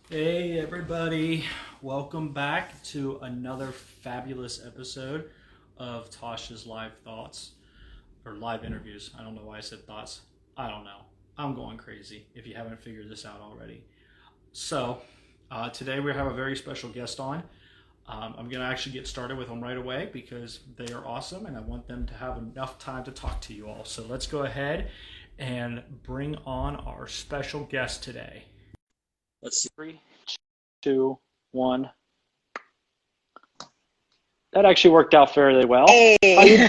Hey everybody, welcome back to another fabulous episode of Tasha's live thoughts or live interviews. I don't know why I said thoughts. I don't know. I'm going crazy if you haven't figured this out already. Today we have a very special guest on. I'm going to actually get started with them right away because they are awesome and I want them to have enough time to talk to you all. So let's go ahead and bring on our special guest today. Let's see. 3, 2, 1. That actually worked out fairly well. Hey, How you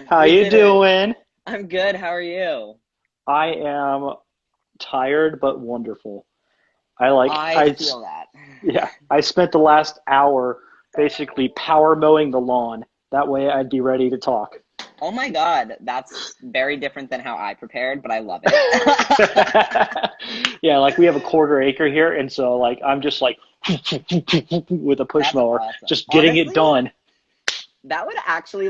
how we you did it. doing? I'm good. How are you? I am tired but wonderful. I like I I feel that. yeah, I spent the last hour basically power mowing the lawn. That way I'd be ready to talk. Oh my God, that's very different than how I prepared, but I love it. Yeah, like we have a quarter acre here and so like I'm just like with a push That's mower awesome. just getting it Honestly, done. that would actually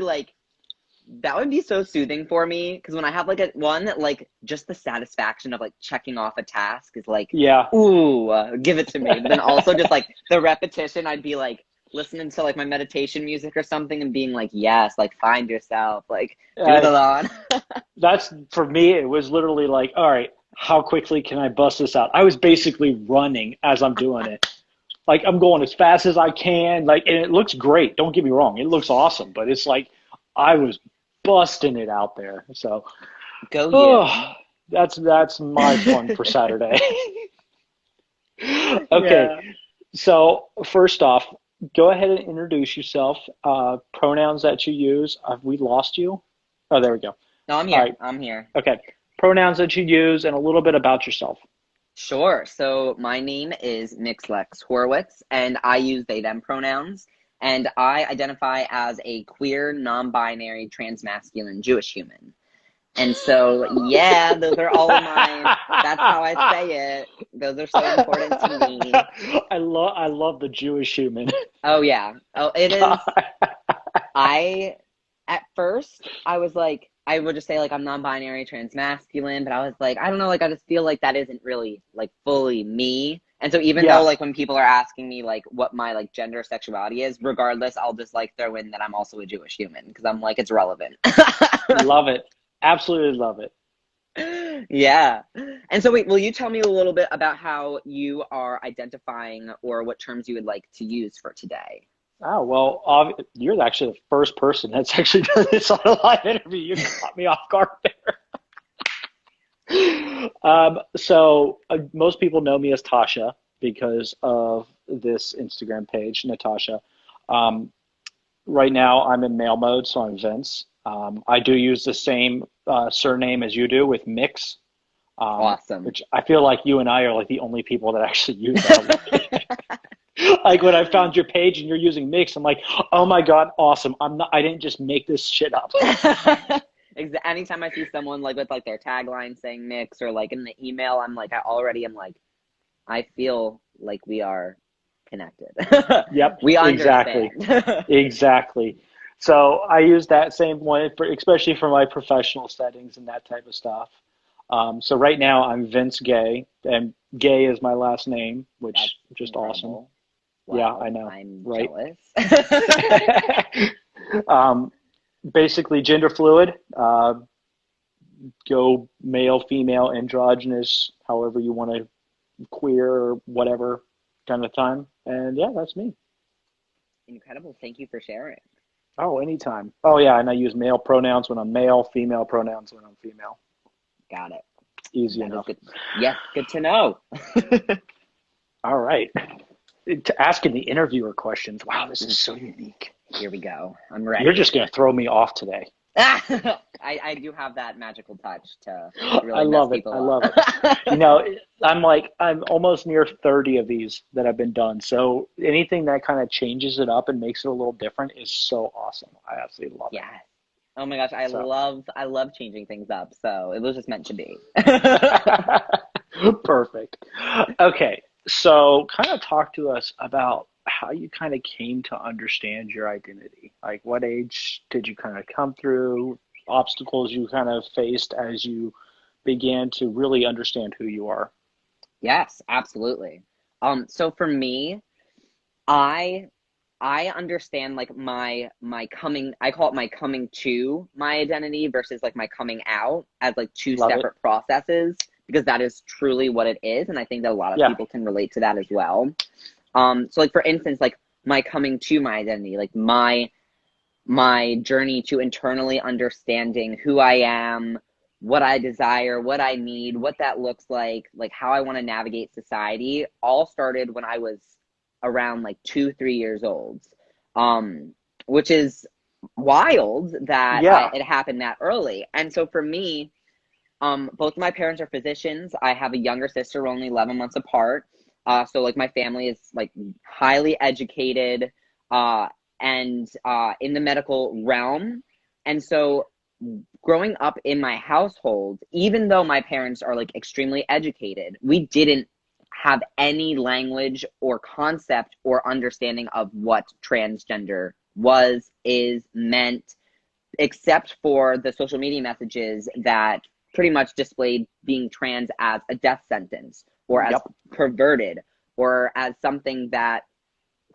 that would be so soothing for me because when I have like a one that like just the satisfaction of like checking off a task is like, Yeah. ooh, give it to me. But then also just like the repetition, I'd be like listening to like my meditation music or something and being like, yes, like find yourself, like do Uh, the lawn. that's for me. It was literally like, all right, how quickly can I bust this out? I was basically running as I'm doing it. Like I'm going as fast as I can. Like, and it looks great. Don't get me wrong, it looks awesome. But it's like I was busting it out there. So, Go oh, you. that's my fun for Saturday. Okay, Yeah. so first off, go ahead and introduce yourself. Pronouns that you use. Have we lost you? Oh, there we go. No, I'm All here. right. I'm here. Okay. Pronouns that you use and a little bit about yourself. Sure. So my name is Lex Horwitz, and I use they them pronouns. And I identify as a queer, non-binary, transmasculine Jewish human. And so, yeah, those are all of mine. That's how I say it. Those are so important to me. I love the Jewish human. Oh yeah. Oh, it is. God. I at first I was like I would just say like I'm non-binary transmasculine, but I was like I don't know, like I just feel like that isn't really like fully me. And so even though Yeah, like when people are asking me like what my like gender sexuality is, regardless, I'll just like throw in that I'm also a Jewish human because I'm like it's relevant. love it. Absolutely love it. Yeah. And so wait, will you tell me a little bit about how you are identifying or what terms you would like to use for today? Oh, well, you're actually the first person that's actually done this on a live interview. You caught me off guard there. Most people know me as Tasha because of this Instagram page, Natasha. Um, right now, I'm in male mode, so I'm Vince. I do use the same surname as you do with Mix, Awesome. which I feel like you and I are like the only people that actually use that. Like when I found your page and you're using Mix, I'm like, oh my God, awesome. I didn't just make this shit up. Anytime I see someone like with like their tagline saying mix or like in the email, I'm like, I already am like, I feel like we are connected. Yep, We exactly. understand. Exactly. So I use that same one for, especially for my professional settings and that type of stuff. So right now I'm Vince Gay, and Gay is my last name, That's which just awesome. incredible. Yeah, I Wow, know, I'm right? jealous. um, basically gender fluid. Go male, female, androgynous, however you want to, queer or whatever kind of time. And yeah, that's me. Incredible. Thank you for sharing. Oh, anytime. Oh yeah, and I use male pronouns when I'm male, female pronouns when I'm female. Got it. Easy That is enough. good. Yes, good to know. All right. To asking the interviewer questions. Wow, this is so unique. Here we go. I'm You're ready. just gonna throw me off today. I do have that magical touch to I really mess love it. I people up. love it. You know, I'm almost near 30 of these that have been done. So anything that kind of changes it up and makes it a little different is so awesome. I absolutely love it. Yeah. Oh my gosh, So I love changing things up. So it was just meant to be. perfect. Okay, so kind of talk to us about how you kind of came to understand your identity. Like, what age did you kind of come through, obstacles you kind of faced as you began to really understand who you are? Yes, absolutely. So for me, I I understand like my coming, I call it my coming to my identity versus like my coming out as like two Love it. separate processes, because that is truly what it is, and I think that a lot of Yeah. people can relate to that as well. So like for instance, like my coming to my identity, like my journey to internally understanding who I am, what I desire, what I need, what that looks like how I want to navigate society, all started when I was around like 2, 3 years old. Which is wild that Yeah. it happened that early. And so for me, both of my parents are physicians. I have a younger sister, we're only 11 months apart. So like my family is like highly educated, uh, and in the medical realm. And so growing up in my household, even though my parents are like extremely educated, we didn't have any language or concept or understanding of what transgender was, is, meant, except for the social media messages that pretty much displayed being trans as a death sentence or as Yep. perverted or as something that,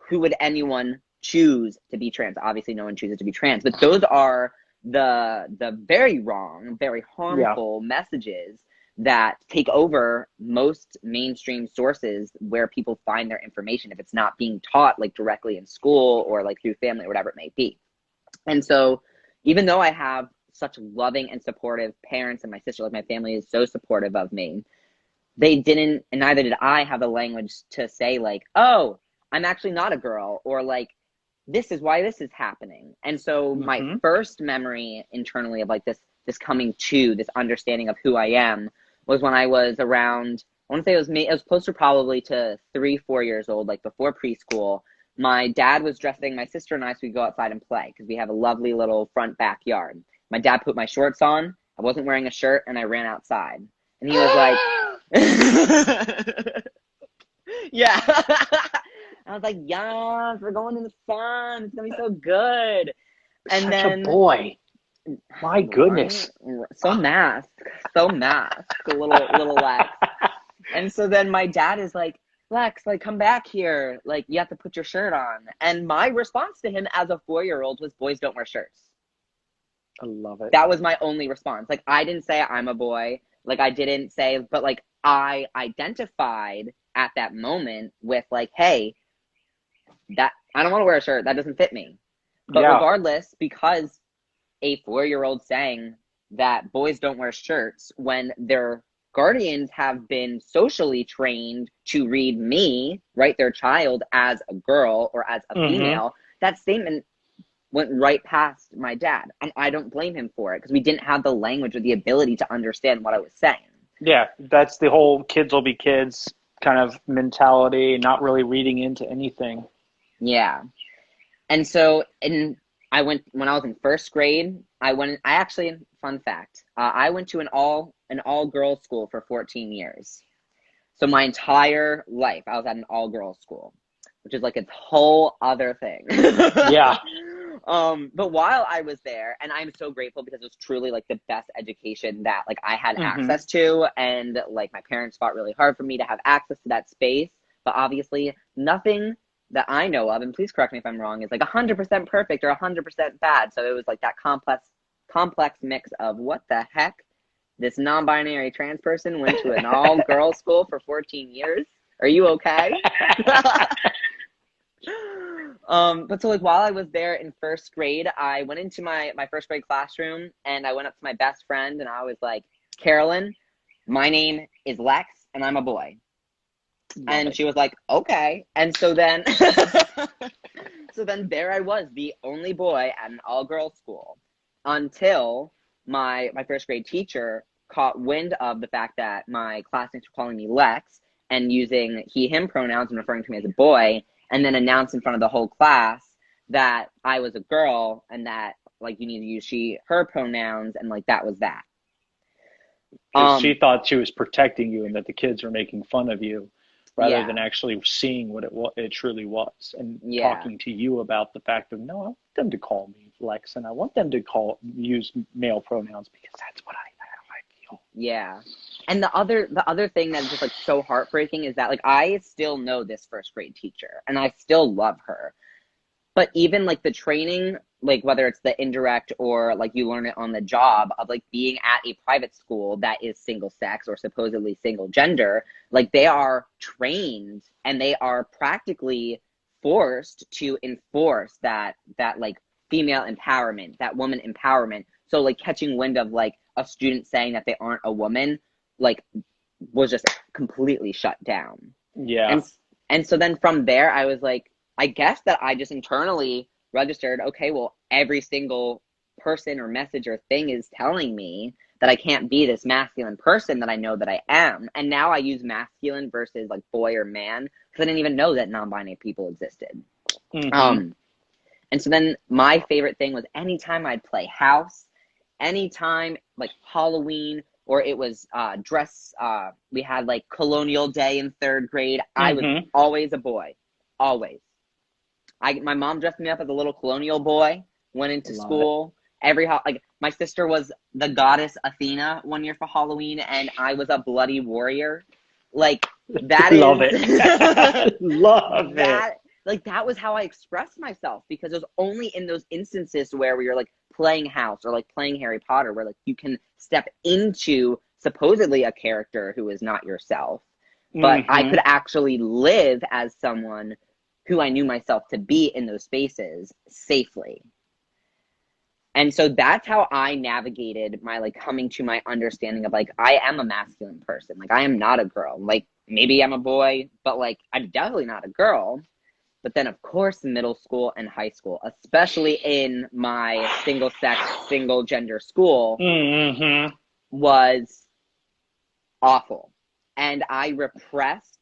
who would anyone choose to be trans? Obviously no one chooses to be trans, but those are the very wrong, very Yeah. harmful messages that take over most mainstream sources where people find their information if it's not being taught like directly in school or like through family or whatever it may be. And so even though I have such loving and supportive parents, and my sister, like my family is so supportive of me, they didn't, and neither did I, have the language to say like, oh, I'm actually not a girl, or like, this is why this is happening. And so my Hmm. first memory internally of like this coming to this understanding of who I am was when I was around, I want to say it was closer probably to 3, 4 years old, like before preschool. My dad was dressing my sister and I so we go outside and play because we have a lovely little front backyard. My dad put my shorts on. I wasn't wearing a shirt and I ran outside. And he was like, yeah. I was like, yes, we're going in the sun. It's gonna be so good. And Such a then, boy. My right, goodness. so masked, the little Lex. And so then my dad is like, Lex, like come back here. Like you have to put your shirt on. And my response to him as a 4 year old was, boys don't wear shirts. I love it. That was my only response. Like I didn't say I'm a boy. Like I didn't say, but like I identified at that moment with like, hey, that I don't want to wear a shirt. That doesn't fit me. But Yeah. regardless, because a 4 year old saying that boys don't wear shirts when their guardians have been socially trained to read me, right, their child as a girl or as a Hmm. female, that statement went right past my dad. And I don't blame him for it because we didn't have the language or the ability to understand what I was saying. Yeah. That's the whole kids will be kids kind of mentality, not really reading into anything. Yeah. And so I went when I was in first grade. I actually, fun fact, I went to an all girls school for 14 years. So my entire life, I was at an all girls school, which is like a whole other thing. Yeah. But while I was there, and I'm so grateful because it was truly like the best education that like I had Hmm. access to, and like my parents fought really hard for me to have access to that space. But obviously, nothing that I know of, and please correct me if I'm wrong, is like 100% perfect or 100% bad. So it was like that complex mix of what the heck, this non-binary trans person went to an all-girls school for 14 years. Are you okay? But so like while I was there in first grade, I went into my first grade classroom and I went up to my best friend and I was like, Carolyn, my name is Lex and I'm a boy. Love And it. she was like, okay. And so then so then there I was, the only boy at an all-girls school, until my first grade teacher caught wind of the fact that my classmates were calling me Lex and using he, him pronouns and referring to me as a boy, and then announced in front of the whole class that I was a girl and that like you need to use she, her pronouns, and like that was that. Because she Um, thought she was protecting you and that the kids were making fun of you rather yeah, than actually seeing what it truly was and yeah. talking to you about the fact of, no, I want them to call me Lex and I want them to use male pronouns because that's what I feel. Yeah. And the other thing that's just like so heartbreaking is that like I still know this first grade teacher and I still love her. But even like the training, like whether it's the indirect or like you learn it on the job of like being at a private school that is single sex or supposedly single gender, like they are trained and they are practically forced to enforce that like female empowerment, that woman empowerment. So like catching wind of like a student saying that they aren't a woman, like was just completely shut down. Yeah. And so then from there I was like, I guess that I just internally registered, okay, well, every single person or message or thing is telling me that I can't be this masculine person that I know that I am. And now I use masculine versus like boy or man because I didn't even know that non-binary people existed. Mm-hmm. And so then my favorite thing was anytime I'd play house, anytime like Halloween or it was we had like colonial day in third grade, I was Mm-hmm. always a boy, always. My mom dressed me up as a little colonial boy, went into Love it. school. Like my sister was the goddess Athena one year for Halloween, and I was a bloody warrior. Like that Love is it. Love it. that was how I expressed myself because it was only in those instances where you're like playing house or like playing Harry Potter where like you can step into supposedly a character who is not yourself. But I Mm-hmm. could actually live as someone who I knew myself to be in those spaces safely. And so that's how I navigated my like coming to my understanding of like I am a masculine person. Like I am not a girl. Like maybe I'm a boy, but like I'm definitely not a girl. But then of course middle school and high school, especially in my single sex, single gender school, Mm-hmm. was awful. And I repressed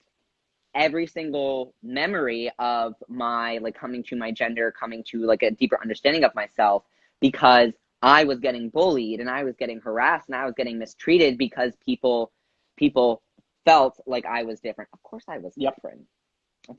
every single memory of my like coming to my gender, coming to like a deeper understanding of myself because I was getting bullied and I was getting harassed and I was getting mistreated because people felt like I was different. Of course I was Yep. different.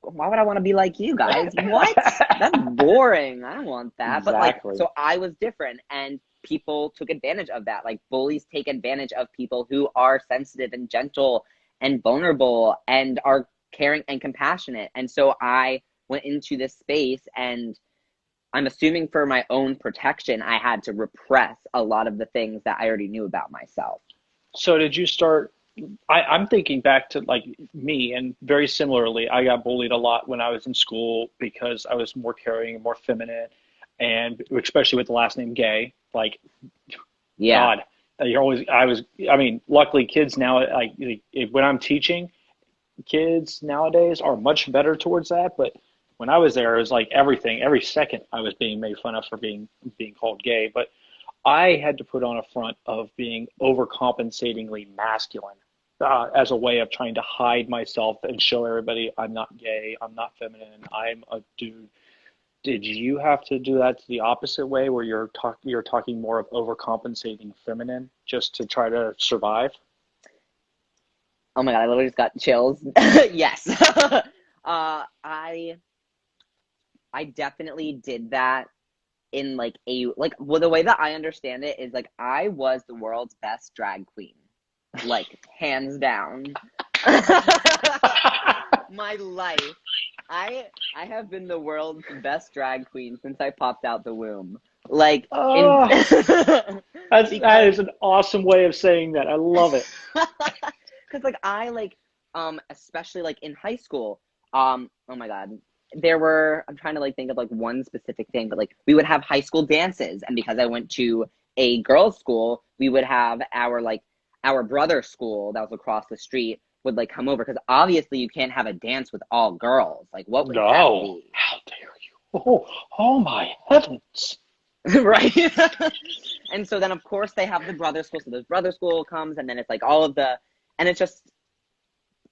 Why would I want to be like you guys? What? That's boring. I don't want that. But like Exactly. so I was different and people took advantage of that. Like bullies take advantage of people who are sensitive and gentle and vulnerable and are caring and compassionate. And so I went into this space and I'm assuming for my own protection, I had to repress a lot of the things that I already knew about myself. So did you start? I'm thinking back to like me, and very similarly, I got bullied a lot when I was in school because I was more caring and more feminine, and especially with the last name Gay. Like, Yeah. God, you're always. I was. I mean, luckily, kids now, like when I'm teaching, kids nowadays are much better towards that. But when I was there, it was like everything. Every second, I was being made fun of for being called gay. But I had to put on a front of being overcompensatingly masculine as a way of trying to hide myself and show everybody I'm not gay, I'm not feminine, I'm a dude. Did you have to do that the opposite way, where you're talking more of overcompensating feminine just to try to survive? Oh my God, I literally just got chills. Yes. I definitely did that in like well the way that I understand it is like I was the world's best drag queen. Like hands down. My life. I have been the world's best drag queen since I popped out the womb. Like in Oh, that because is an awesome way of saying that. I love it. because like I like especially like in high school oh my God, I'm trying to like think of like one specific thing, but like we would have high school dances, and because I went to a girls school, we would have our brother school that was across the street would like come over because obviously you can't have a dance with all girls. Like what would that No, be? how dare you? Oh my heavens. Right. And so then of course they have the brother school, so this brother school comes and then it's like all of the and it's just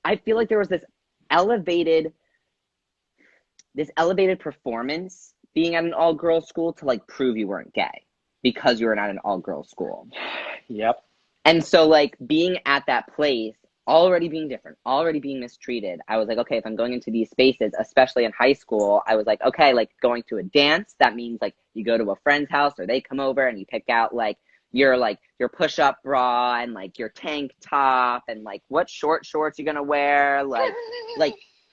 I feel like there was elevated this elevated performance being at an all girls school to like prove you weren't gay because you were not an all girls school. Yep. And so like being at that place, already being different, already being mistreated, I was like, okay, if I'm going into these spaces, especially in high school, I was like, okay, like going to a dance, that means like you go to a friend's house or they come over and you pick out like your push-up bra and like your tank top and like what shorts you're gonna wear, like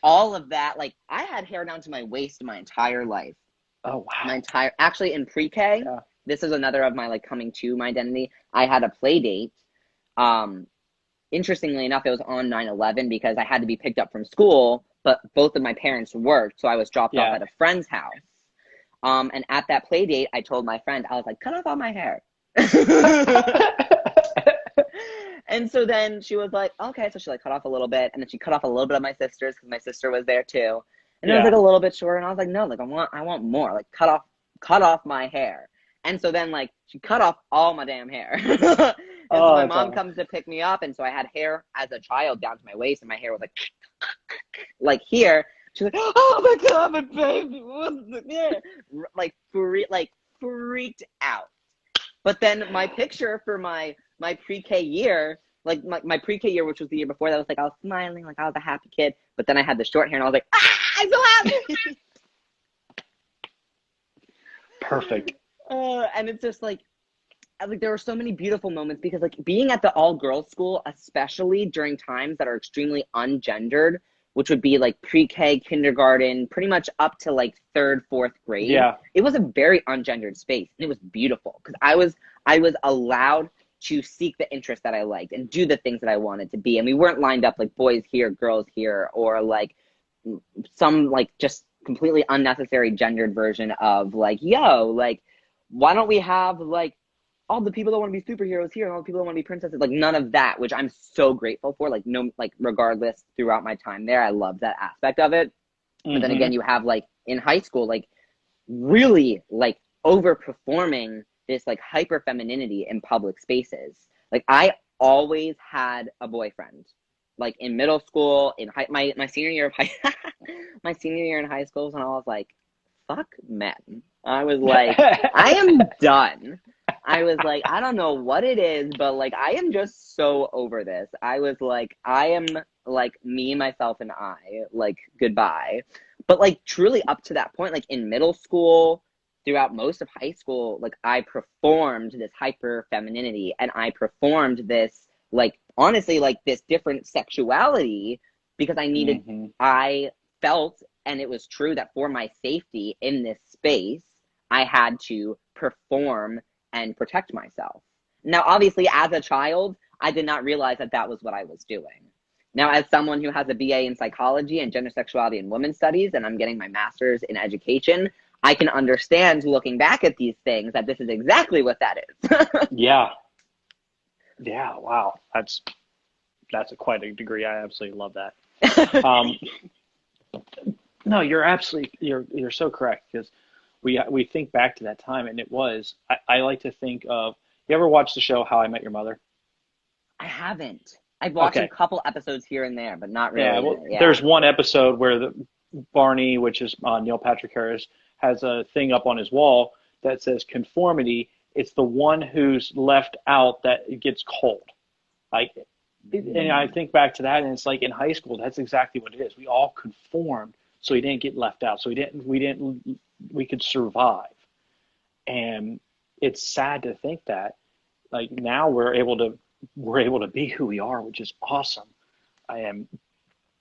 all of that. Like I had hair down to my waist my entire life. Oh wow. Actually in pre-K, Yeah. this is another of my like coming to my identity. I had a play date. Interestingly enough, it was on 9/11 because I had to be picked up from school, but both of my parents worked, so I was dropped off at a friend's house. And at that play date, I told my friend, I was like, cut off all my hair. And so then she was like, okay. So she like cut off a little bit, and then she cut off a little bit of my sister's because my sister was there too. And it was like a little bit short, and I was like, no, like I want more. Like cut off my hair. And so then like she cut off all my damn hair. And so my mom comes to pick me up, and so I had hair as a child down to my waist, and my hair was like here. She's like, oh my God, my baby, like freaked out. But then my picture for my pre-K year, like my pre-K year, which was the year before, that was like I was smiling, like I was a happy kid. But then I had the short hair, and I was like, I'm so happy. Perfect. And it's just like there were so many beautiful moments because like being at the all-girls school, especially during times that are extremely ungendered, which would be like pre-K, kindergarten, pretty much up to like 3rd, 4th grade. Yeah. It was a very ungendered space, and it was beautiful because I was allowed to seek the interest that I liked and do the things that I wanted to be. And we weren't lined up like boys here, girls here, or like some like just completely unnecessary gendered version of like, yo, like, why don't we have like all the people that want to be superheroes here and all the people that want to be princesses, like none of that, which I'm so grateful for. Like no, like regardless throughout my time there, I love that aspect of it. But then again, you have like in high school, like really like overperforming this like hyper femininity in public spaces. Like I always had a boyfriend, like in middle school, in my senior year of my senior year in high school was when I was like, fuck men. I was like, I am done. I was like, I don't know what it is, but like, I am just so over this. I was like, I am like me, myself, and I, like, goodbye. But like, truly up to that point, like in middle school, throughout most of high school, like I performed this hyper femininity and I performed this, like, honestly, like this different sexuality because I needed, I felt, and it was true that for my safety in this space, I had to perform and protect myself. Now, obviously, as a child, I did not realize that that was what I was doing. Now, as someone who has a BA in psychology and gender sexuality and women's studies, and I'm getting my master's in education, I can understand looking back at these things that this is exactly what that is. Yeah. Wow. That's quite a degree. I absolutely love that. No, you're so correct because we think back to that time and it was, I like to think of, you ever watch the show How I Met Your Mother? I haven't. I've watched a couple episodes here and there, but not really. Yeah, well, there's one episode where Barney, which is Neil Patrick Harris, has a thing up on his wall that says conformity. It's the one who's left out that gets cold. Like, and I think back to that, and it's like in high school, that's exactly what it is. We all conformed, so we didn't get left out. So we could survive. And it's sad to think that, like, now we're able to be who we are, which is awesome.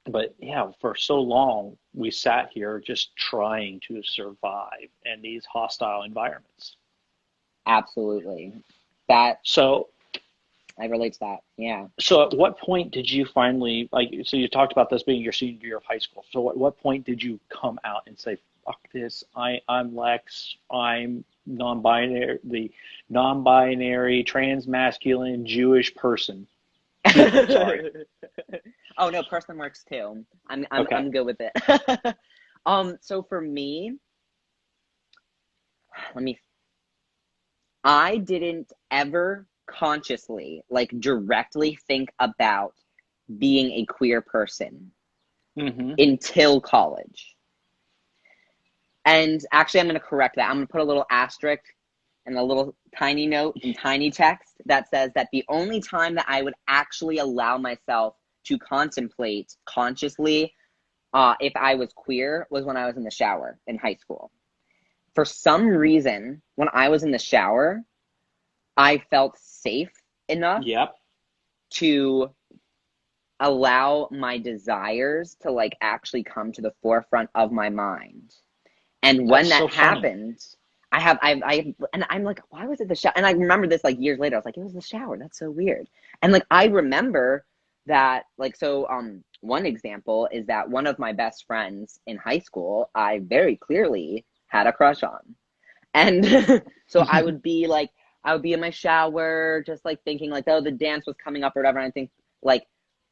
But yeah, for so long we sat here just trying to survive in these hostile environments. Absolutely. So I relate to that. Yeah. So at what point did you finally, like, so you talked about this being your senior year of high school. So at what point did you come out and say, fuck this, I'm Lex, I'm the non-binary, trans-masculine, Jewish person? Sorry. Oh no, person works too. I'm good with it. So for me, I didn't ever consciously, like, directly think about being a queer person until college. And actually, I'm going to correct that. I'm going to put a little asterisk and a little tiny note in tiny text that says that the only time that I would actually allow myself to contemplate consciously if I was queer was when I was in the shower in high school. For some reason, when I was in the shower, I felt safe enough Yep. to allow my desires to like actually come to the forefront of my mind. And when That's that so funny. happened, and I'm like, why was it the shower? And I remember this like years later. I was like, it was the shower. That's so weird. And like, I remember that, like, so, one example is that one of my best friends in high school, I very clearly had a crush on. And so I would be in my shower, just like thinking like, oh, the dance was coming up or whatever. And I think like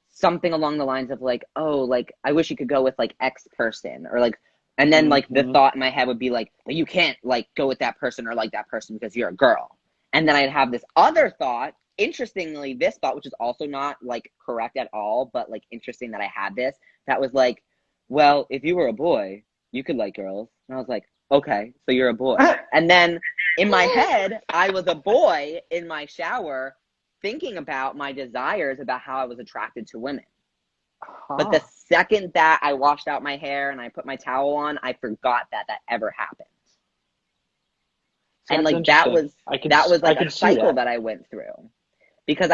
something along the lines of like, oh, like I wish you could go with like X person or like, and then like the Hmm. thought in my head would be like, but you can't like go with that person or like that person because you're a girl. And then I'd have this other thought. Interestingly, this thought, which is also not like correct at all, but like interesting that I had this, that was like, well, if you were a boy, you could like girls. And I was like, okay, so you're a boy. And then in my head, I was a boy in my shower thinking about my desires about how I was attracted to women. But the Huh. second that I washed out my hair and I put my towel on, I forgot that that ever happened. And That's like interesting. that was I like a can see cycle that. that I went through because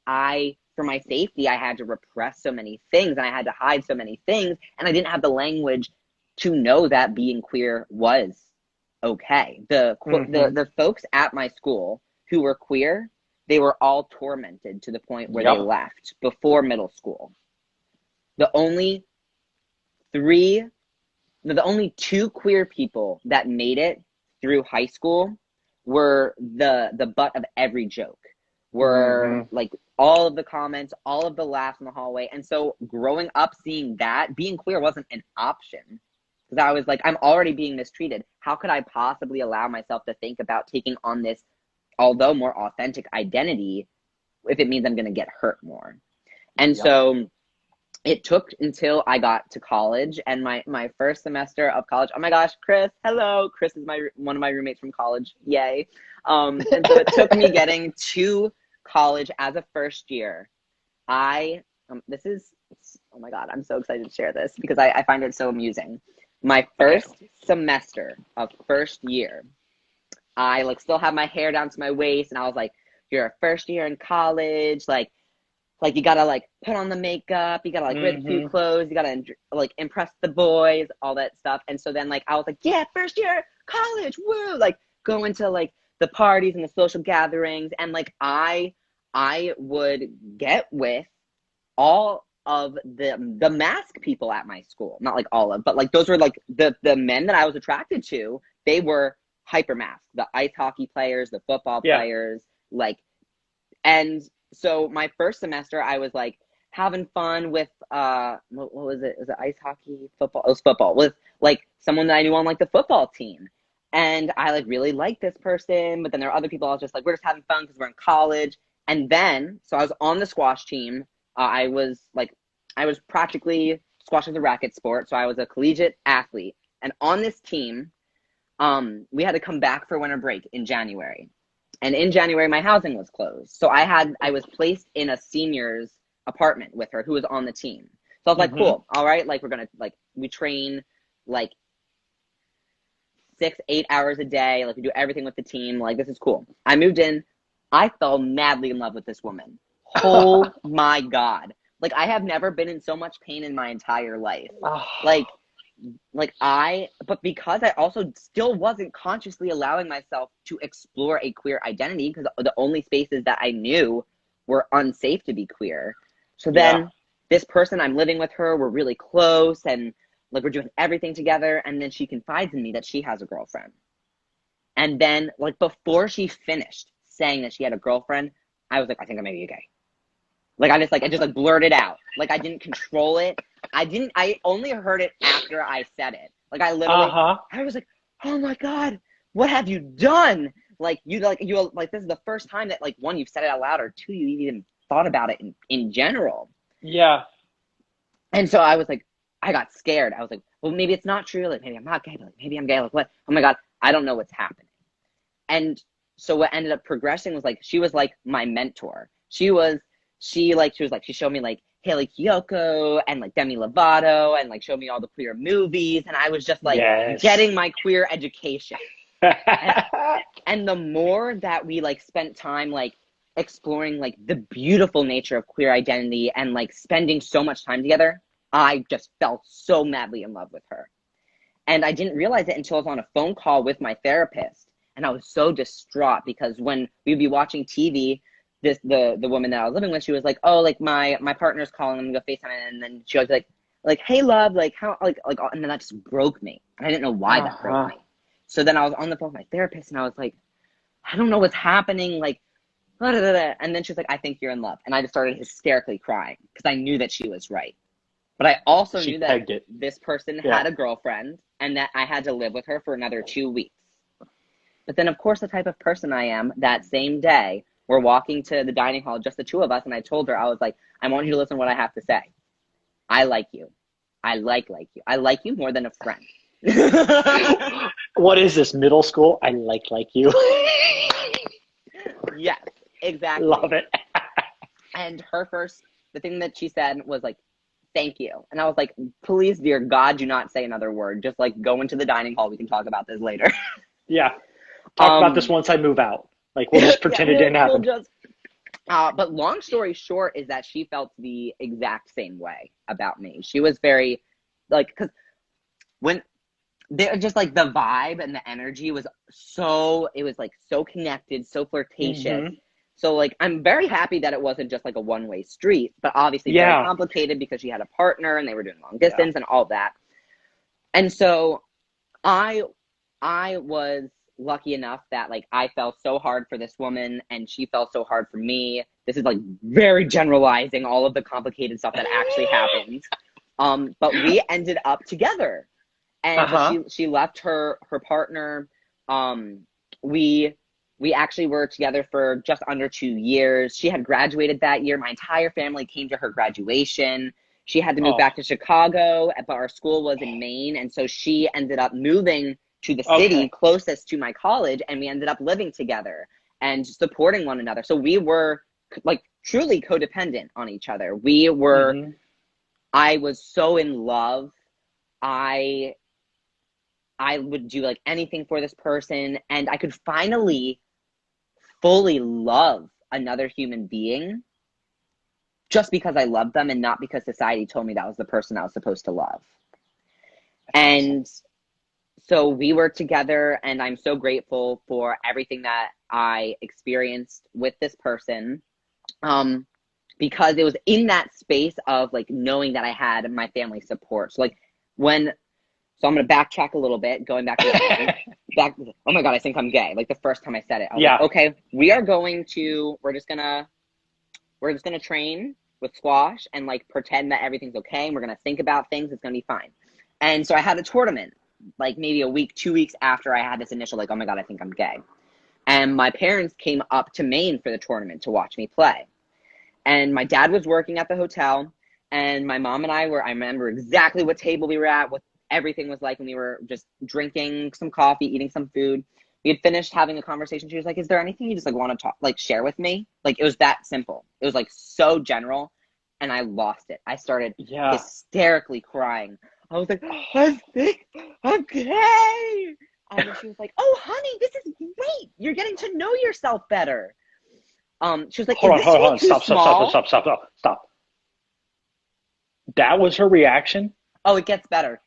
I for my safety I had to repress so many things and I had to hide so many things and I didn't have the language to know that being queer was okay. Hmm. The folks at my school who were queer, they were all tormented to the point where they Yep. left before middle school. The only three, the only two queer people that made it through high school were the butt of every joke. Were Hmm. like all of the comments, all of the laughs in the hallway. And so growing up seeing that, being queer wasn't an option. Because I was like, I'm already being mistreated. How could I possibly allow myself to think about taking on this, although more authentic identity, if it means I'm going to get hurt more? And Yep. so it took until I got to college and my first semester of college. Oh my gosh, Chris, hello. Chris is my one of my roommates from college. Yay. And so it took me getting to college as a first year. I this is oh my god, I'm so excited to share this because I find it so amusing. My Okay. first semester of first year, I like still have my hair down to my waist and I was like, you're a first year in college, like you gotta like put on the makeup, you gotta like wear the cute Hmm. clothes, you gotta like impress the boys, all that stuff. And so then like I was like, yeah, first year college, woo! Like going to like the parties and the social gatherings, and like I would get with all of the mask people at my school. Not like all of, but like those were like the men that I was attracted to. They were hyper masked, the ice hockey players, the football Yeah. players, like and so my first semester I was like having fun with what was it? Was it ice hockey, football? It was football with like someone that I knew on like the football team. And I like really liked this person, but then there are other people I was just like, we're just having fun because we're in college. And then so I was on the squash team. I was practically squash is a racket sport, so I was a collegiate athlete. And on this team, we had to come back for winter break in January. And in January, my housing was closed. So I was placed in a senior's apartment with her who was on the team. So I was like, Hmm. cool, all right, like we're gonna like we train like 6, 8 hours a day, like we do everything with the team, like this is cool. I moved in, I fell madly in love with this woman. Oh my god. Like I have never been in so much pain in my entire life. Like but because I also still wasn't consciously allowing myself to explore a queer identity because the only spaces that I knew were unsafe to be queer. So Yeah. then this person I'm living with her, we're really close and like we're doing everything together. And then she confides in me that she has a girlfriend. And then like before she finished saying that she had a girlfriend, I was like, I think I may be gay. Like I just like blurted out. Like I didn't control it. I only heard it after I said it. Like Uh-huh. I was like, oh my God, what have you done? Like this is the first time that like one, you've said it out loud, or two, you even thought about it in general. Yeah. And so I was like, I got scared. I was like, well, maybe it's not true. Like maybe I'm not gay, but like, maybe I'm gay. Like what? Oh my God, I don't know what's happening. And so what ended up progressing was like she was like my mentor. She showed me like Haley Kiyoko and like Demi Lovato and like showed me all the queer movies and I was just like Yes. getting my queer education. And and the more that we like spent time like exploring like the beautiful nature of queer identity and like spending so much time together, I just fell so madly in love with her. And I didn't realize it until I was on a phone call with my therapist. And I was so distraught because when we'd be watching TV, the woman that I was living with, she was like, "Oh, like my partner's calling, I'm gonna go FaceTime," and then she was like, "Hey, love, like how like," and then that just broke me, and I didn't know why that broke Uh-huh. me. So then I was on the phone with my therapist, and I was like, "I don't know what's happening," like, blah, blah, blah, blah. And then she was like, "I think you're in love," and I just started hysterically crying because I knew that she was right. But I also She knew that pegged it. this person Yeah. had a girlfriend and that I had to live with her for another 2 weeks. But then, of course, the type of person I am, that same day, we're walking to the dining hall, just the two of us, and I told her, I was like, "I want you to listen to what I have to say. I like you. I like you. I like you more than a friend." What is this, middle school? I like you. Yes, Love exactly. it. And the thing that she said was like, "Thank you." And I was like, "Please, dear God, do not say another word. Just like go into the dining hall. We can talk about this later." Yeah. Talk about this Um, once I move out. Like we'll just yeah, pretend it didn't we'll happen. just. But long story short is that she felt the exact same way about me. She was very, like, because when they're just like the vibe and the energy was so, it was like so connected, so flirtatious. Hmm. So like I'm very happy that it wasn't just like a one-way street, but obviously very Yeah. complicated because she had a partner and they were doing long Yeah. distance and all that. And so I I was lucky enough that like I fell so hard for this woman and she fell so hard for me. This is like very generalizing all of the complicated stuff that actually happened. But we ended up together. And but Uh-huh. she left her partner. Um we we actually were together for just under 2 years. She had graduated that year. My entire family came to her graduation. She had to move Oh. back to Chicago, but our school was in Maine. And so she ended up moving to the city Okay. closest to my college. And we ended up living together and supporting one another. So we were like truly codependent on each other. Hmm. I was so in love. I, I would do like anything for this person. And I could finally fully love another human being just because I loved them and not because society told me that was the person I was supposed to love. That's awesome. And so we were together, and I'm so grateful for everything that I experienced with this person. Um, because it was in that space of like knowing that I had my family support. So like when so I'm gonna backtrack a little bit, going back to the beginning. Back Oh my god, I think I'm gay. Like the first time I said it, I was like, Yeah. okay, we're just gonna train with squash and like pretend that everything's okay and we're gonna think about things, it's gonna be fine. And so I had a tournament like maybe a week, 2 weeks after I had this initial like, oh my god, I think I'm gay. And my parents came up to Maine for the tournament to watch me play. And my dad was working at the hotel, and my mom and I remember exactly what table we were at, what everything was like, and we were just drinking some coffee, eating some food. We had finished having a conversation. She was like, "Is there anything you just like want to talk, like share with me?" Like it was that simple. It was like so general, and I lost it. I started Yeah. hysterically crying. I was like, "I think I'm gay." And then she was like, "Oh, honey, this is great. You're getting to know yourself better." She was like, Hold "Is on, this hold school on. too Stop, stop, stop, stop, small?" stop, stop, stop. Stop. That was her reaction? Oh, it gets better.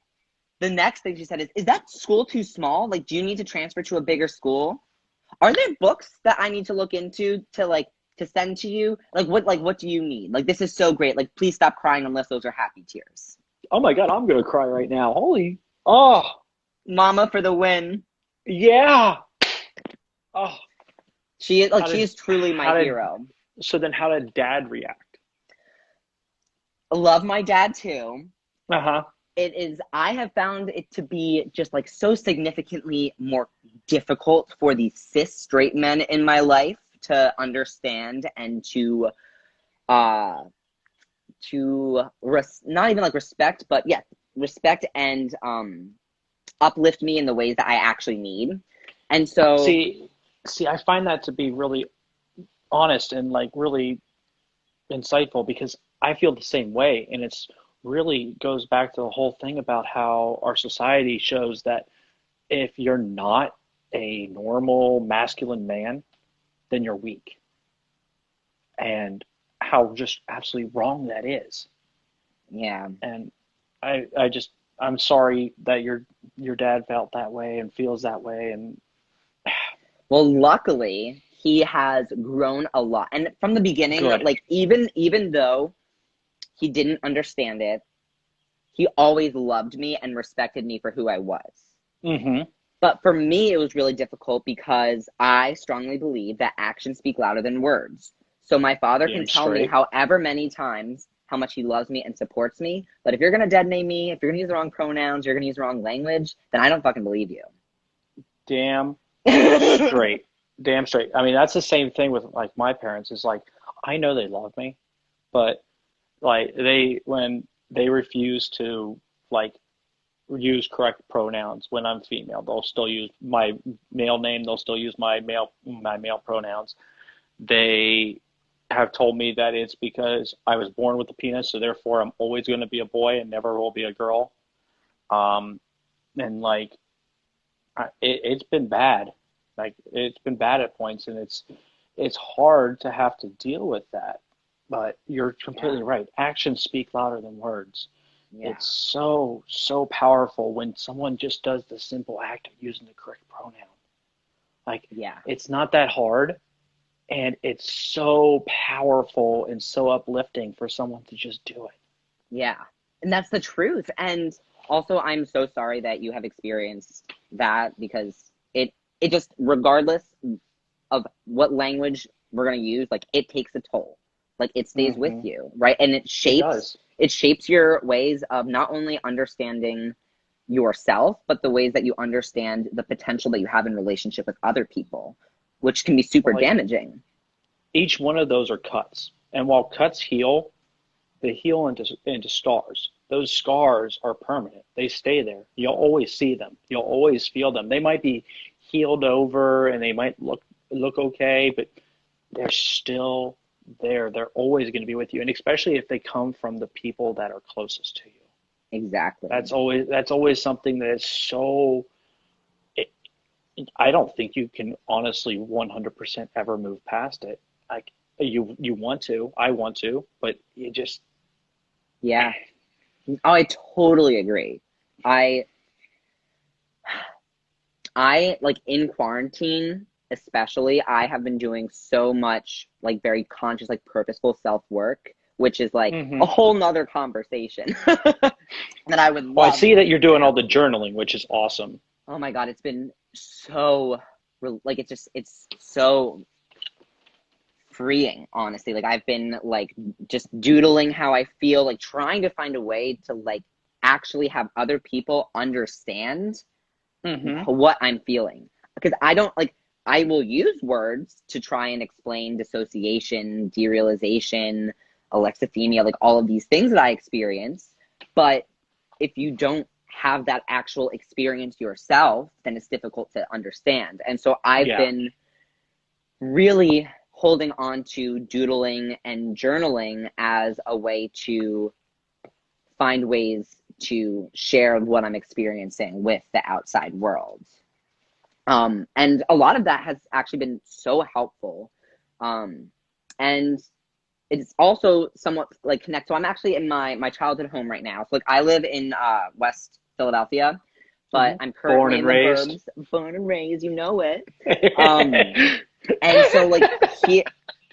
The next thing she said is that school too small? Like, do you need to transfer to a bigger school? Are there books that I need to look into to like to send to you? Like what do you need? Like this is so great. Like please stop crying unless those are happy tears. Oh my God, I'm gonna cry right now. Holy. Oh, Mama for the win. yeah. Oh, how She did, is truly my how did, hero. so then how did dad react? Love my dad too. Uh-huh. I have found it to be just like so significantly more difficult for the cis straight men in my life to understand and uh not even like respect, but yes, respect and uplift me in the ways that I actually need. And so See, see, I find that to be really honest and like really insightful because I feel the same way. And it's really goes back to the whole thing about how our society shows that if you're not a normal masculine man, then you're weak. And how just absolutely wrong that is. Yeah. And I'm sorry that your dad felt that way and feels that way. And Well, luckily, he has grown a lot. And from the beginning, good. like even though he didn't understand it, he always loved me and respected me for who I was. Mm-hmm. But for me, it was really difficult because I strongly believe that actions speak louder than words. So my father can Damn tell me straight. however many times how much he loves me and supports me. But if you're going to dead name me, if you're going to use the wrong pronouns, you're going to use the wrong language, then I don't fucking believe you. Damn straight. Damn straight. I mean, that's the same thing with like my parents. Is like I know they love me, but like when they refuse to like use correct pronouns when I'm female, they'll still use my male name. They'll still use my male pronouns. They have told me that it's because I was born with a penis, so therefore I'm always going to be a boy and never will be a girl. Um, and like it's been bad. Like it's been bad at points, and it's hard to have to deal with that. But you're Yeah, completely right. Actions speak louder than words. yeah, It's so powerful when someone just does the simple act of using the correct pronoun. Like yeah, it's not that hard, and it's so powerful and so uplifting for someone to just do it. yeah. And that's the truth. And also, I'm so sorry that you have experienced that because it just, regardless of what language we're going to use, like it takes a toll. Like it stays with Hmm. you, right? And It does. it shapes your ways of not only understanding yourself, but the ways that you understand the potential that you have in relationship with other people, which can be super Like damaging. each one of those are cuts, and while cuts heal, they heal into scars. Those scars are permanent. They stay there. You'll always see them. You'll always feel them. They might be healed over and they might look okay, but they're still there. They're always going to be with you, and especially if they come from the people that are closest to you. Exactly. That's always something that is so. It, I don't think you can honestly 100% ever move past it. Like you want to, I want to, but you just Yeah. Oh, I totally agree. I I like in quarantine, especially, I have been doing so much like very conscious, like purposeful self work, which is like a hmm. whole nother conversation that I would Well, I love see that you're to doing all have the with you. journaling, which is awesome. Oh my God, it's been so like it's so freeing, honestly. Like I've been like just doodling how I feel, like trying to find a way to like actually have other people understand Hmm. what I'm feeling. Because I don't like, I will use words to try and explain dissociation, derealization, alexithymia, like all of these things that I experience. But if you don't have that actual experience yourself, then it's difficult to understand. And so I've Yeah, been really holding on to doodling and journaling as a way to find ways to share what I'm experiencing with the outside world. And a lot of that has actually been so helpful. And it's also somewhat like connect. So I'm actually in my childhood home right now. So like I live in West Philadelphia, but hmm. I'm Born currently and in the raised. burbs, born and raised, you know it. Um, and so like he,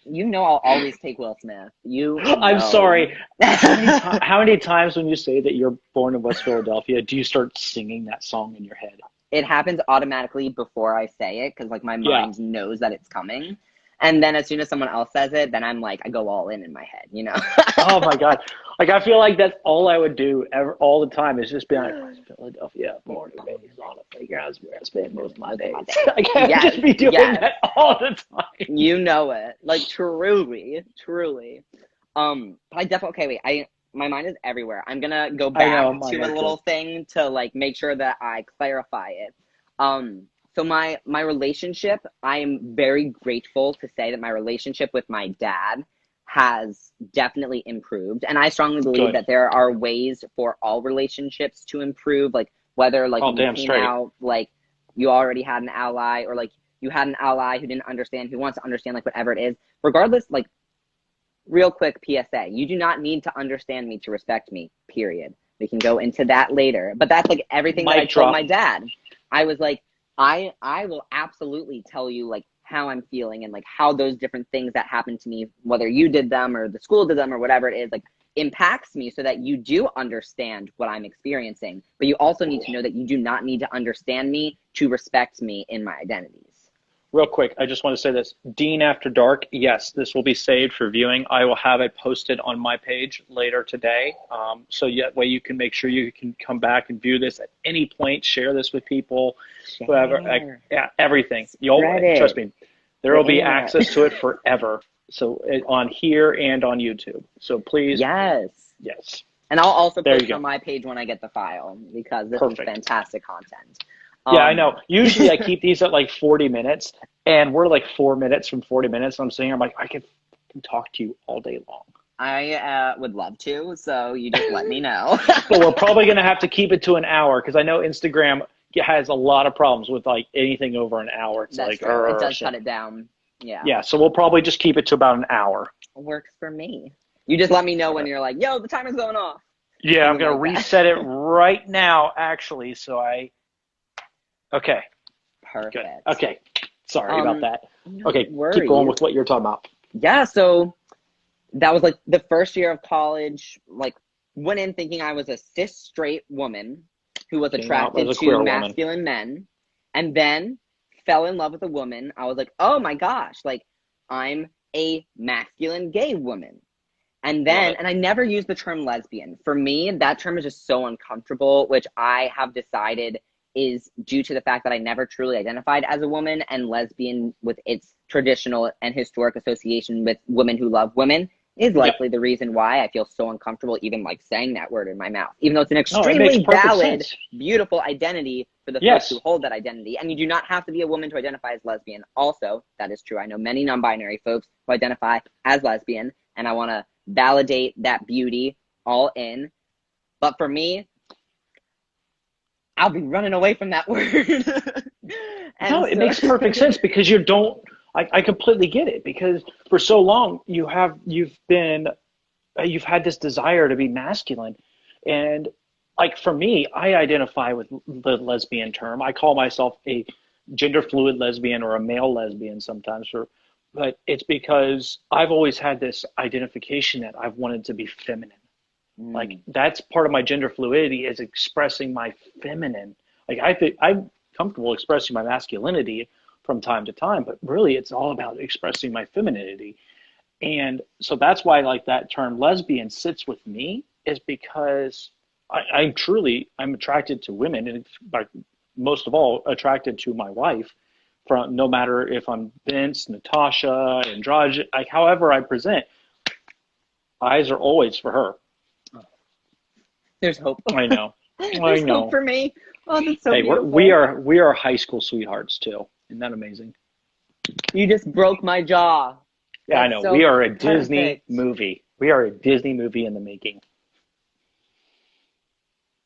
you know, I'll always take Will Smith. You I'm know. sorry. How many times when you say that you're born in West Philadelphia, do you start singing that song in your head? It happens automatically before I say it because like my Yeah. mind knows that it's coming. And then as soon as someone else says it, then I'm like, I go all in my head, you know? Oh my God. Like I feel like that's all I would do ever all the time is just be like West Philadelphia, born and raised on a playground where I spend most of my days. Like I would Yes, just be doing yes. that all the time. You know it. Like truly, truly. But I definitely okay, wait, my mind is everywhere. I'm gonna go I know, back mine to a are too. little thing to like make sure that I clarify it. So my relationship, I am very grateful to say that my relationship with my dad has definitely improved. And I strongly believe Good. that there are ways for all relationships to improve, like whether like Oh, when you damn came straight. out, like you already had an ally, or like you had an ally who didn't understand, who wants to understand, like whatever it is. Regardless, like real quick PSA, you do not need to understand me to respect me, period. We can go into that later. But that's like everything that I told my dad. I was like, I will absolutely tell you like how I'm feeling and like how those different things that happened to me, whether you did them or the school did them or whatever it is, like impacts me, so that you do understand what I'm experiencing. But you also need to know that you do not need to understand me to respect me in my identities. Real quick, I just want to say this. Dean After Dark, yes, this will be saved for viewing. I will have it posted on my page later today. So that way you can make sure you can come back and view this at any point, share this with people, whoever, everything. Trust me, there will be access to it forever. So on here and on YouTube. So please. Yes. And I'll also post it on my page when I get the file, because this is fantastic content. Yeah, I know. Usually I keep these at like 40 minutes, and we're like 4 minutes from 40 minutes. I'm sitting here, I'm like, I can talk to you all day long. I would love to, so you just let me know. But we're probably going to have to keep it to an hour, because I know Instagram has a lot of problems with like anything over an hour. It's That's like, true. It does cut it down. Yeah. Yeah, so we'll probably just keep it to about an hour. Works for me. You just let me know when you're like, yo, the timer's going off. Yeah, I'm going to reset it right now, actually, so Okay. Perfect. Good. Okay. Sorry about that. Okay, worries. Keep going with what you're talking about. Yeah, so that was like the first year of college, like went in thinking I was a cis straight woman who was attracted to masculine men, and then fell in love with a woman. I was like, oh my gosh, like I'm a masculine gay woman. And then, and I never used the term lesbian. For me, that term is just so uncomfortable, which I have decided is due to the fact that I never truly identified as a woman, and lesbian, with its traditional and historic association with women who love women, is likely the reason why I feel so uncomfortable even like saying that word in my mouth, even though it's an extremely valid, beautiful identity for the folks who hold that identity. And you do not have to be a woman to identify as lesbian. Also, that is true. I know many non-binary folks who identify as lesbian, and I want to validate that beauty all in. But for me, I'll be running away from that word. No, it makes perfect sense, because you don't. I completely get it, because for so long you've had this desire to be masculine, and like for me, I identify with the lesbian term. I call myself a gender fluid lesbian or a male lesbian sometimes, but it's because I've always had this identification that I've wanted to be feminine. Like that's part of my gender fluidity, is expressing my feminine. Like I think I'm comfortable expressing my masculinity from time to time, but really it's all about expressing my femininity. And so that's why like that term lesbian sits with me, is because I'm attracted to women, and like most of all attracted to my wife, from no matter if I'm Vince, Natasha, Andrade, like however I present, eyes are always for her. There's hope. I know. There's hope for me. Oh, that's so beautiful. we are high school sweethearts too. Isn't that amazing? You just broke my jaw. Yeah, I know. So we are a Disney movie. We are a Disney movie in the making.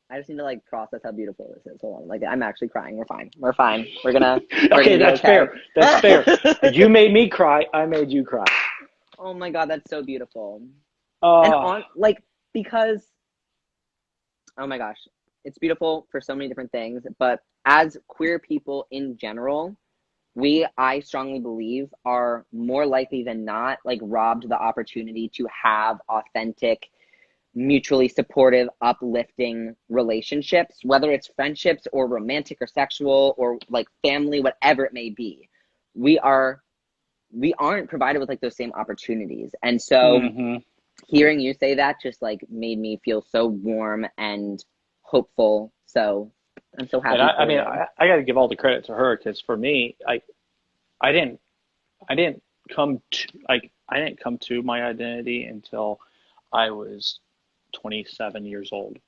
I just need to like process how beautiful this is. Hold on. Like I'm actually crying. We're fine. We're fine. We're gonna okay, that's fair. That's fair. You made me cry, I made you cry. Oh my god, that's so beautiful. And because oh my gosh, it's beautiful for so many different things, but as queer people in general, I strongly believe, are more likely than not like robbed the opportunity to have authentic, mutually supportive, uplifting relationships, whether it's friendships or romantic or sexual or like family, whatever it may be. We aren't provided with like those same opportunities. And so hearing you say that just like made me feel so warm and hopeful. So I'm so happy. And I got to give all the credit to her, because for me, I didn't come to my identity until I was 27 years old,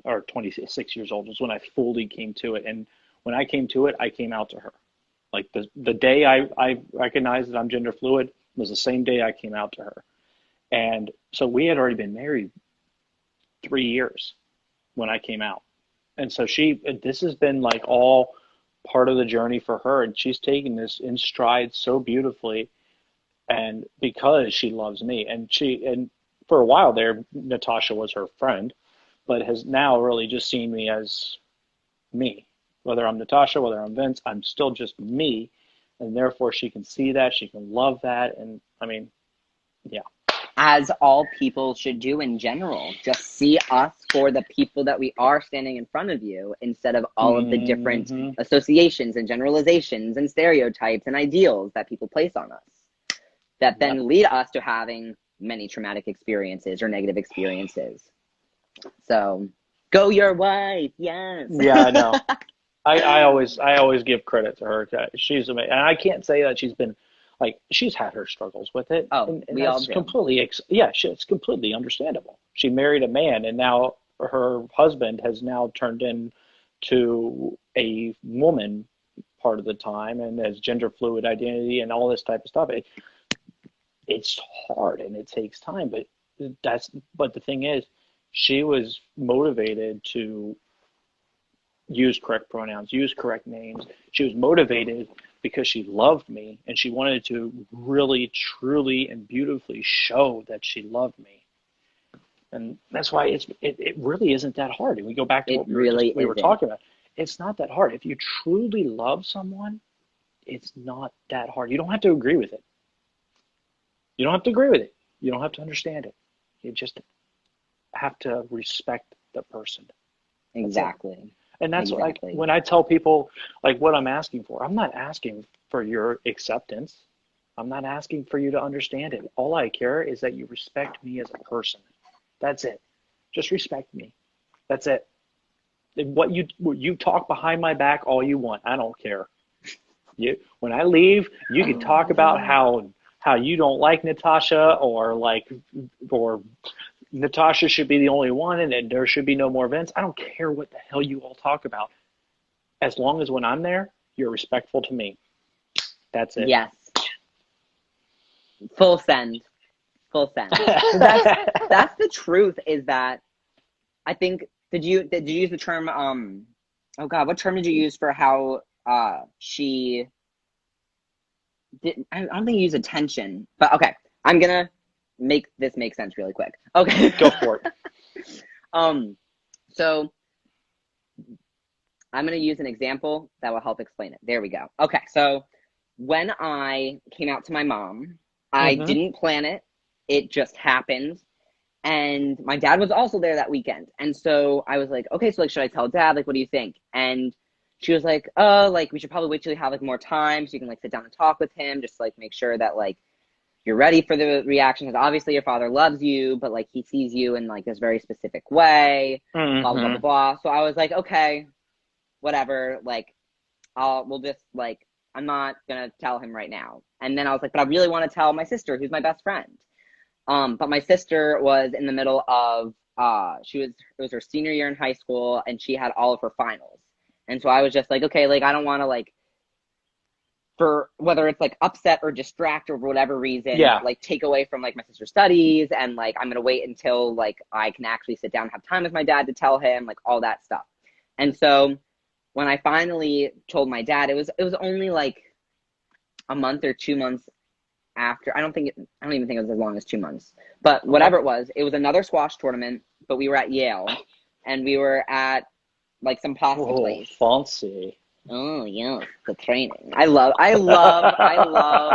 or 26 years old is when I fully came to it. And when I came to it, I came out to her. Like the day I recognized that I'm gender fluid was the same day I came out to her. And so we had already been married 3 years when I came out. And so this has been like all part of the journey for her, and she's taking this in stride so beautifully, and because she loves me, and for a while there, Natasha was her friend, but has now really just seen me as me. Whether I'm Natasha, whether I'm Vince, I'm still just me, and therefore she can see that, she can love that, and I mean, yeah. As all people should do in general. Just see us for the people that we are standing in front of you, instead of all of the different associations and generalizations and stereotypes and ideals that people place on us, that then lead us to having many traumatic experiences or negative experiences. So, go your wife, yes. Yeah, I know. I always give credit to her. She's amazing, and I can't say that she's been like, she's had her struggles with it. Oh, and we all do. It's completely understandable. She married a man, and now her husband has now turned into a woman part of the time, and has gender fluid identity and all this type of stuff. It's hard and it takes time, but the thing is, she was motivated to use correct pronouns, use correct names. She was motivated because she loved me, and she wanted to really, truly, and beautifully show that she loved me. And that's why it really isn't that hard. And we go back to what we were talking about. It's not that hard. If you truly love someone, it's not that hard. You don't have to agree with it. You don't have to agree with it. You don't have to understand it. You just have to respect the person. Exactly. And that's like, when I tell people like what I'm asking for, I'm not asking for your acceptance. I'm not asking for you to understand it. All I care is that you respect me as a person. That's it. Just respect me. That's it. What you talk behind my back all you want. I don't care. When I leave, you can talk about how you don't like Natasha, or Natasha should be the only one, and there should be no more Vince. I don't care what the hell you all talk about. As long as when I'm there, you're respectful to me. That's it. Yes. Full send. That's the truth. Is that, I think, did you use the term? Oh God, what term did you use for how she did? I don't think you used attention, but okay, I'm gonna make this make sense really quick. Okay. Go for it. So I'm going to use an example that will help explain it. There we go. Okay. So when I came out to my mom, I didn't plan it. It just happened. And my dad was also there that weekend. And so I was like, okay, so like, should I tell dad? Like, what do you think? And she was like, oh, like, we should probably wait till you have like more time so you can like sit down and talk with him. Just like make sure that like you're ready for the reaction, because obviously your father loves you, but like he sees you in like this very specific way, blah, blah, blah, blah, blah. So I was like, okay, whatever. Like, we'll just like, I'm not going to tell him right now. And then I was like, but I really want to tell my sister, who's my best friend. But my sister was in the middle of, it was her senior year in high school, and she had all of her finals. And so I was just like, okay, like, I don't want to like, for whether it's like upset or distract or for whatever reason, like take away from like my sister's studies, and like I'm gonna wait until like I can actually sit down and have time with my dad to tell him, like all that stuff. And so when I finally told my dad, it was only like a month or 2 months after. I don't even think it was as long as 2 months, but whatever it was another squash tournament, but we were at Yale, and we were at like some pasta place. Fancy. Oh yeah, the training. I love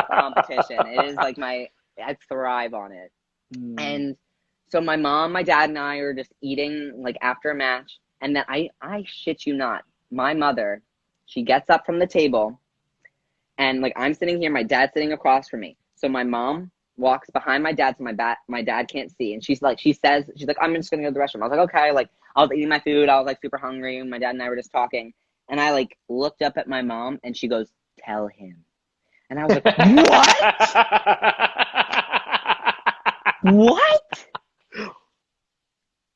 competition. It is like I thrive on it. And so my mom, my dad, and I were just eating like after a match, and then I shit you not, my mother, she gets up from the table, and like I'm sitting here, my dad's sitting across from me. So my mom walks behind my dad, so my dad can't see, and she's like, I'm just gonna go to the restroom. I was like, okay, like I was eating my food, I was like super hungry, and my dad and I were just talking. And I like looked up at my mom, and she goes, tell him. And I was like, what? What?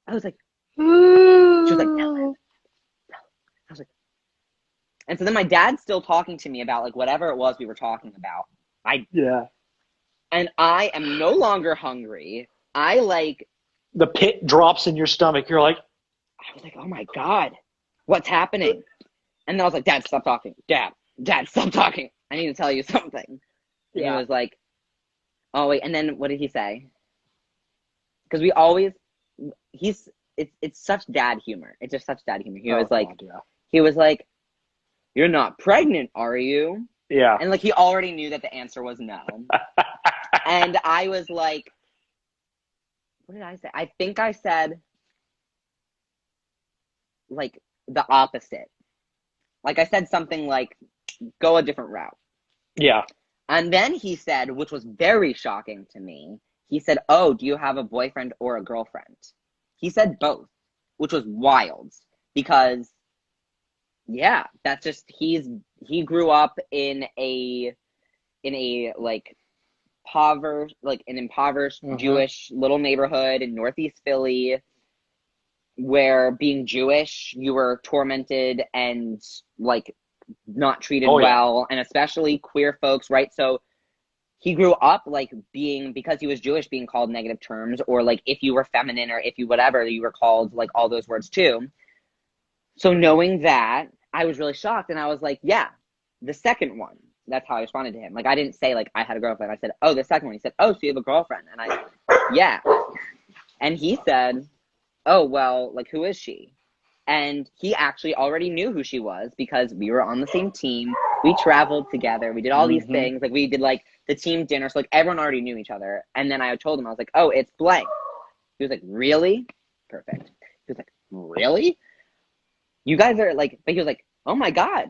I was like, she was like, tell him. I was like, and so then my dad's still talking to me about like whatever it was we were talking about. And I am no longer hungry. I like, the pit drops in your stomach. You're like, I was like, oh my God, what's happening? And then I was like, Dad, stop talking. Dad, stop talking. I need to tell you something. And he was like, oh, wait. And then what did he say? Because it's such dad humor. It's just such dad humor. He was like, he was like, you're not pregnant, are you? Yeah. And like, he already knew that the answer was no. And I was like, what did I say? I think I said, like, the opposite. Like, I said something like, go a different route. Yeah. And then he said, which was very shocking to me, he said, oh, do you have a boyfriend or a girlfriend? He said both, which was wild because, yeah, that's just, he grew up in an impoverished Jewish little neighborhood in Northeast Philly, where being Jewish, you were tormented and like not treated well, and especially queer folks, right? So he grew up like because he was Jewish, being called negative terms, or like if you were feminine or if you whatever, you were called like all those words too. So knowing that, I was really shocked, and I was like, yeah, the second one. That's how I responded to him. Like, I didn't say like I had a girlfriend. I said, oh, the second one. He said, oh, so you have a girlfriend? And I, yeah. And he said, oh, well, like, who is she? And he actually already knew who she was because we were on the same team. We traveled together. We did all these things. Like, we did, like, the team dinner. So, like, everyone already knew each other. And then I told him, I was like, oh, it's blank. He was like, really? Perfect. He was like, really? You guys are, like, but he was like, oh, my God.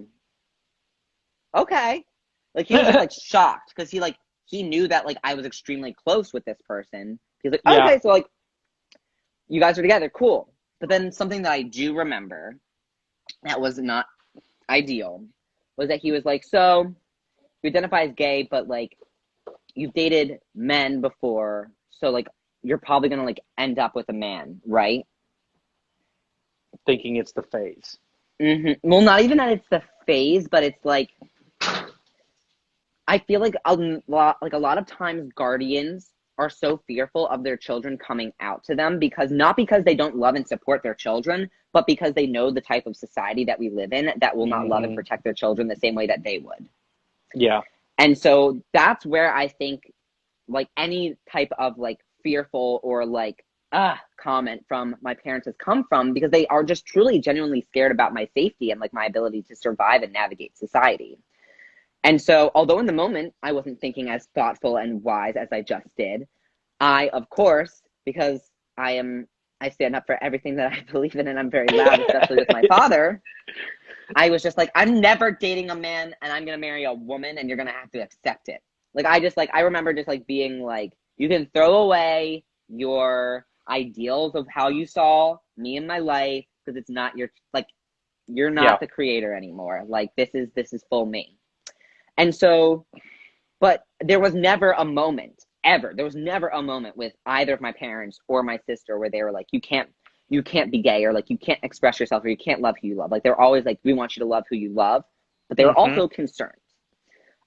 Okay. Like, he was just, like, shocked because he knew that, like, I was extremely close with this person. He was like, okay, so, like, you guys are together, cool. But then something that I do remember that was not ideal was that he was like, so you identify as gay, but like you've dated men before, so like you're probably gonna like end up with a man, right? Thinking it's the phase. Well, not even that it's the phase, but it's like I feel like a lot of times guardians are so fearful of their children coming out to them not because they don't love and support their children, but because they know the type of society that we live in that will not love and protect their children the same way that they would. Yeah. And so that's where I think like any type of like fearful or like comment from my parents has come from, because they are just truly genuinely scared about my safety and like my ability to survive and navigate society. And so, although in the moment I wasn't thinking as thoughtful and wise as I just did, I, of course, because I stand up for everything that I believe in and I'm very loud, especially with my father, I was just like, I'm never dating a man and I'm going to marry a woman and you're going to have to accept it. Like, I remember just like being like, you can throw away your ideals of how you saw me in my life because it's not you're not the creator anymore. Like, this is full me. And so, but there was never a moment, ever. There was never a moment with either of my parents or my sister where they were like, you can't be gay, or like, you can't express yourself, or you can't love who you love. Like, they're always like, we want you to love who you love. But they were also concerned.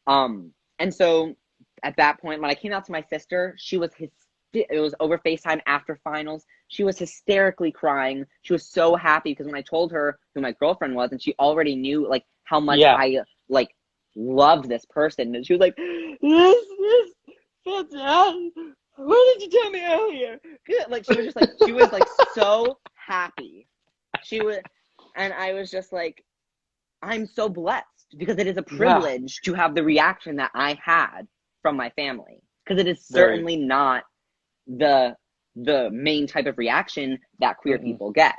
And so at that point, when I came out to my sister, it was over FaceTime after finals. She was hysterically crying. She was so happy because when I told her who my girlfriend was, and she already knew like how much I like loved this person, and she was like, this is fantastic. Why did you tell me earlier? Like, she was like so happy. And I was just like, I'm so blessed because it is a privilege to have the reaction that I had from my family, because it is certainly not the main type of reaction that queer people get.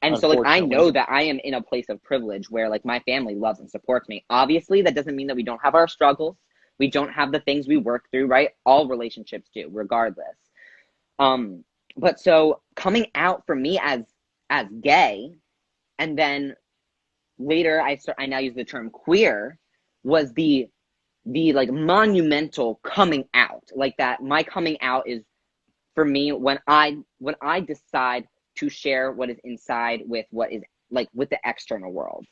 And so, like, I know that I am in a place of privilege where, like, my family loves and supports me. Obviously, that doesn't mean that we don't have our struggles. We don't have the things we work through, right? All relationships do, regardless. But so coming out for me as gay, and then later I now use the term queer, was the like monumental coming out. Like, that my coming out is for me when I decide to share what is inside with what is like with the external world.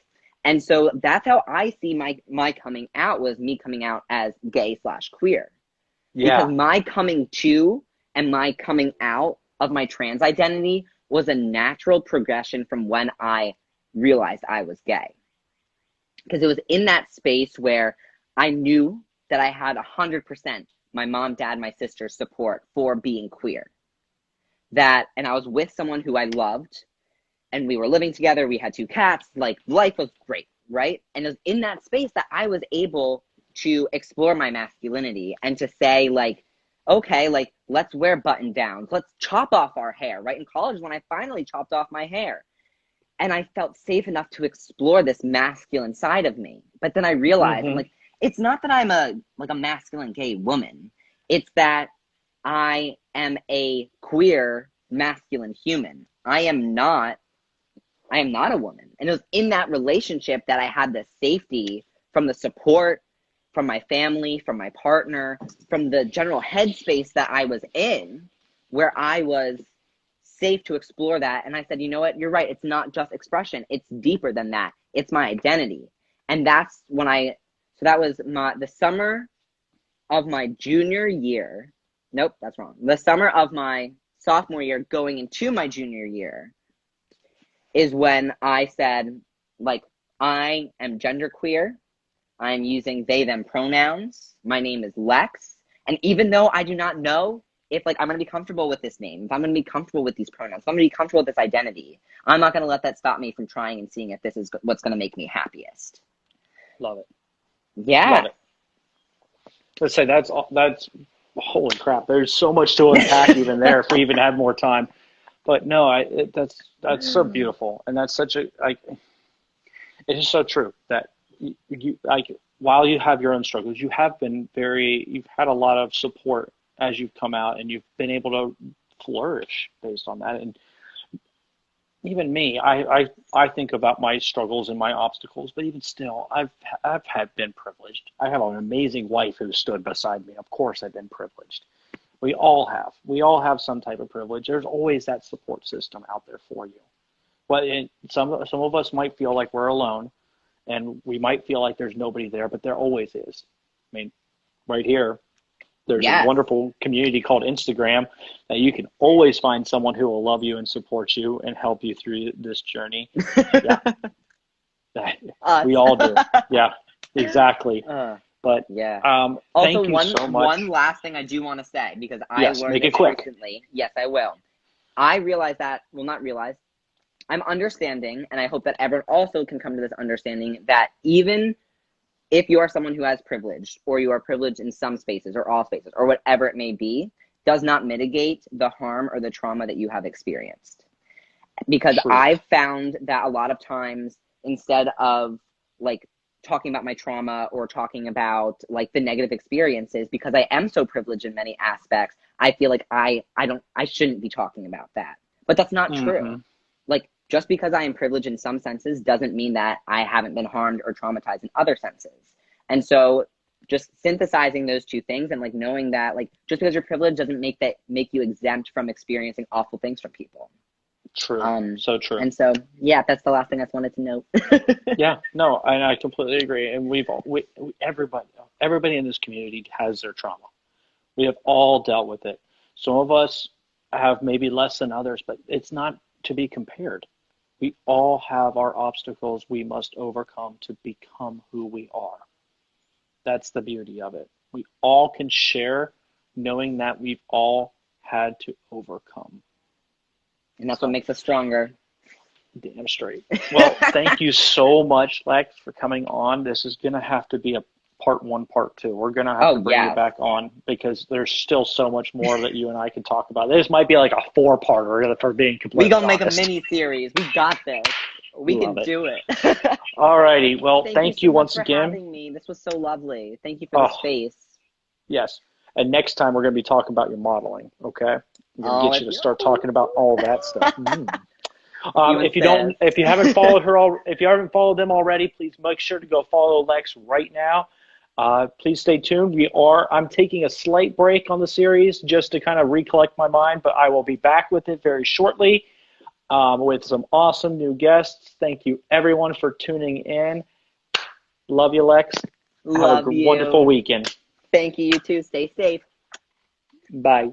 And so that's how I see my coming out, was me coming out as gay/queer. Because my coming to and my coming out of my trans identity was a natural progression from when I realized I was gay. because it was in that space where I knew that I had 100% my mom, dad, my sister's support for being queer. And I was with someone who I loved, and we were living together. We had 2 cats. Like, life was great, right? And it was in that space that I was able to explore my masculinity and to say, like, okay, like, let's wear button downs. Let's chop off our hair, right? In college, when I finally chopped off my hair, and I felt safe enough to explore this masculine side of me. But then I realized, I'm like, it's not that I'm a masculine gay woman. It's that I am a queer masculine human. I am not a woman. And it was in that relationship that I had the safety from the support, from my family, from my partner, from the general headspace that I was in, where I was safe to explore that. And I said, you know what, you're right. It's not just expression. It's deeper than that. It's my identity. And that's when so that was the summer of my junior year. Nope, that's wrong. The summer of my sophomore year going into my junior year is when I said, like, I am genderqueer. I'm using they, them pronouns. My name is Lex. And even though I do not know if, like, I'm going to be comfortable with this name, if I'm going to be comfortable with these pronouns, if I'm going to be comfortable with this identity, I'm not going to let that stop me from trying and seeing if this is what's going to make me happiest. Love it. Yeah. Love it. Let's say that's holy crap. There's so much to unpack even there if we even had more time. But no, that's so beautiful, and that's such a it is so true that you like, while you have your own struggles, you've had a lot of support as you've come out, and you've been able to flourish based on that. And even me, I think about my struggles and my obstacles, but even still, I've been privileged. I have an amazing wife who stood beside me. Of course, I've been privileged. We all have some type of privilege. There's always that support system out there for you. But some of us might feel like we're alone, and we might feel like there's nobody there, but there always is. I mean, right here, there's a wonderful community called Instagram that you can always find someone who will love you and support you and help you through this journey. Yeah. We all do. Yeah, exactly. But also, thank you so much. One last thing I do want to say, because I learned make it this quick. recently. Yes, I will. I realized that, well, not realize, I'm understanding, and I hope that everyone also can come to this understanding, that even if you are someone who has privilege, or you are privileged in some spaces or all spaces, or whatever it may be, does not mitigate the harm or the trauma that you have experienced. Because I've found that a lot of times, instead of, like, talking about my trauma or talking about, like, the negative experiences, because I am so privileged in many aspects, I feel like I shouldn't be talking about that. But that's not true. Like, just because I am privileged in some senses doesn't mean that I haven't been harmed or traumatized in other senses. And so just synthesizing those two things, and, like, knowing that, like, just because you're privileged doesn't make you exempt from experiencing awful things from people. True. So true. And so, yeah, that's the last thing I wanted to note. Yeah, no, I completely agree. And everybody in this community has their trauma. We have all dealt with it. Some of us have maybe less than others, but it's not to be compared. We all have our obstacles we must overcome to become who we are. That's the beauty of it. We all can share knowing that we've all had to overcome. And that's what makes us stronger. Damn straight. Well, thank you so much, Lex, for coming on. This is going to have to be a part 1, part 2. We're going to have to bring you back on, because there's still so much more that you and I can talk about. This might be like a 4-parter for being completely honest. We're going to make a mini-series. We got this. We can do it. All righty. Well, thank you once again. Thank you for having me. This was so lovely. Thank you for the space. Yes. And next time we're going to be talking about your modeling, okay? We're going to get you to start talking about all that stuff. If you haven't followed them already, please make sure to go follow Lex right now. Please stay tuned. I'm taking a slight break on the series just to kind of recollect my mind, but I will be back with it very shortly with some awesome new guests. Thank you, everyone, for tuning in. Love you, Lex. Have a wonderful weekend. Thank you. You too. Stay safe. Bye.